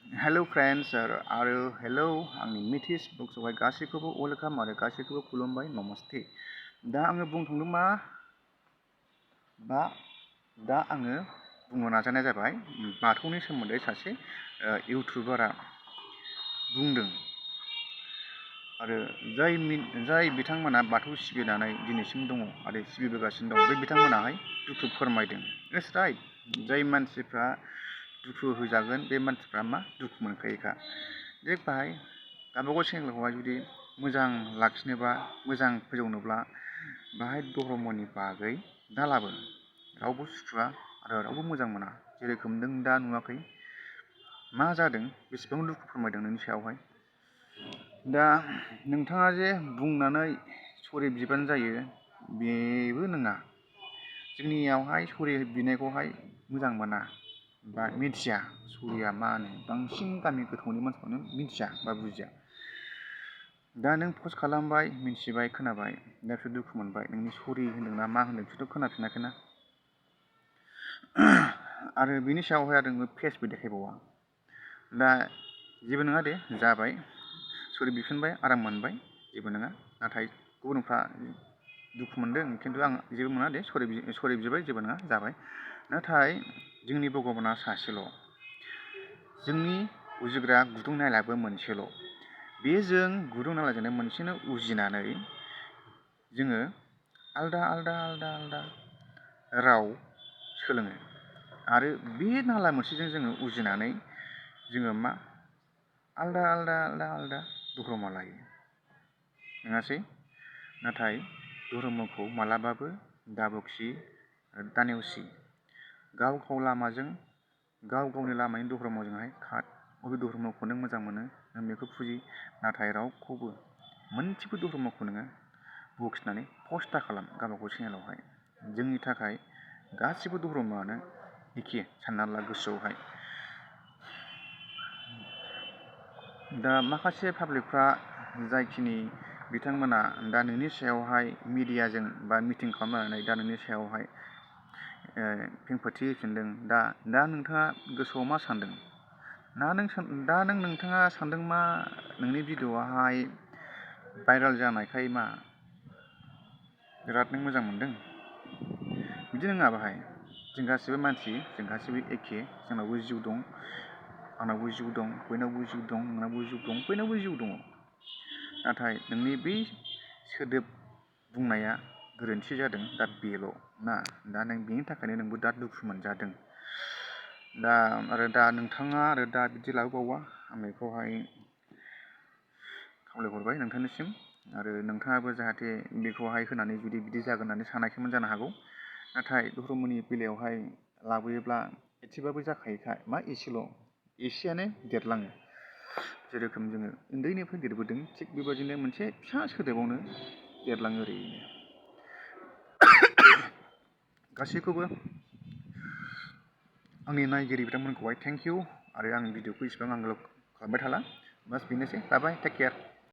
Hello friends आरो hello आंनि मिथिस बक्सआवहाय गासैखौबो वेलकाम आरो गासैखौबो खुलुमबाय नमस्ते। दा आङो बुंनो थांदों दा आङो बुंनो नाजानाया जाबाय बाथौनि सोमोन्दै सासे इउटुबारा बुंदों आरो जाय बिथांमोना बाथौ सिबिनानै दिनैसिम दङ आरो सिबिबोगासिनो दं बे बिथांमोनाहाय दुखु फोरमायदों। इट्स राइट, जाय मानसिफ्रा दुखु होजागोन बे मानसिफ्रा मा दुखु मोनखायोखा। जे बाहाय गावबागाव चेनेलखौहाय जुदि मोजां लाखिनोबा मोजां फोजौनोब्ला बाहाय धर्मनि बागै दालाबो रावबो सुखुवा आरो रावबो मोजां मोना। जेरोखोम नों दा नुवाखै मा जादों, बेसेबां दुखु फोरमायदों नोंनि सायावहाय। दा नोंथाङा जे बुंनानै सरि बिबानो जायो बेबो नङा। जोंनियावहाय सरि बिनायखौहाय मोजां मोना बा मिथिया सरिया मा होनो। बांसिन गामि गोथौनि मानसिफ्रानो मिथिया बा बुजिया। दा नों पस्ट खालामबाय, मिथिबाय, खोनाबाय, दा बिसोर दुखु मोनबाय, नोंनि सरि होनदोंना मा होनदों बिसोरथ' खोनाफिनाखैना। आरो बिनि सायावहाय आरो नोङो फेसबो देखायबावा। दा जेबो नङा दे, जाबाय, सरि बिफिनबाय, आराम मोनबाय, जेबो नङा। नाथाय गुबुनफ्रा दुखु मोनदों, खिन्थु आं जेबो मोना दे, सरि बिबाय, जेबो नङा, जाबाय। नाथाय जोंनि भगबाना सासेल', जोंनि उजिग्रा गुदुं नालायाबो मोनसेल'। बे जों गुदुं नालाजोंनो मोनसेनो उजिनानै जोङो आलदा राव सोलोङो आरो बे नाला मोनसेजों जोङो उजिनानै जोङो मा आलदा धर्म लायो, नङासै? नाथाय धर्मखौ मालाबाबो दाबुखसि दा नेवसि। गावनि लामानि धर्मजोंहाय खार। बबे धर्मखौ नों मोजां मोनो नों बेखौ फुजि। नाथाय रावखौबो मोनसेबो धर्मखौ नोङो बखिनानै पस्ट दा खालाम गावबागाव चेनेलावहाय। जोंनि थाखाय गासिबो धर्मआनो एखे सानना ला गोसोआवहाय। दा माखासे पाब्लिकफ्रा जायखिनि बिथांमोना दा नोंनि सायावहाय मिडियाजों बा मिटिं खालामनानै दा नोंनि सायावहाय खेंफोरथि होफिनदों। दा नोंथाङा गोसोआव मा सानदों? नोंथाङा सानदों मा नोंनि भिडिअ'आहाय भाइरेल जानायखाय मा बिराद नों मोजां मोनदों? बिदि नङा। बाहाय जों गासिबो मानसि, जों गासिबो एखे। जोंनावबो जिउ दं, आंनावबो जिउ दं, बयनावबो जिउ दं, नोंनावबो जिउ दं, बयनावबो जिउ दङ। नाथाय नोंनि बै सोदोब बुंनाया गोरोन्थि जादों, दा बेल' ना। दा नों बेनि थाखायनो नोंबो दा दुखु मोनजादों। दा नोंथाङा दा बिदि लाबोबावा, आं बेखौहाय खावलायहरबाय नोंथांनिसिम। आरो नोंथाङाबो जाहाथे बेखौहाय होनानै जुदि बिदि जागोन होननानै सानाखैमोन जानो हागौ। नाथाय धर्मनि बेलायावहाय लाबोयोब्ला एसेबाबो जाखायोखा। मा एसेयानो देरलाङो। जेरोखोम जोङो उन्दैनिफ्राय देरबोदों, थिग बेबायदिनो मोनसे फिसा सोदोबावनो देरलाङो ओरैनो। गासैखौबो आंनि नायगिरि बिथांमोनखौहाय थेंक इउ। आरो आं भिडिअ'खौ इसिबां आं खालामबाय थाला। बास बेनोसै। बाय बाय, टेक केयार।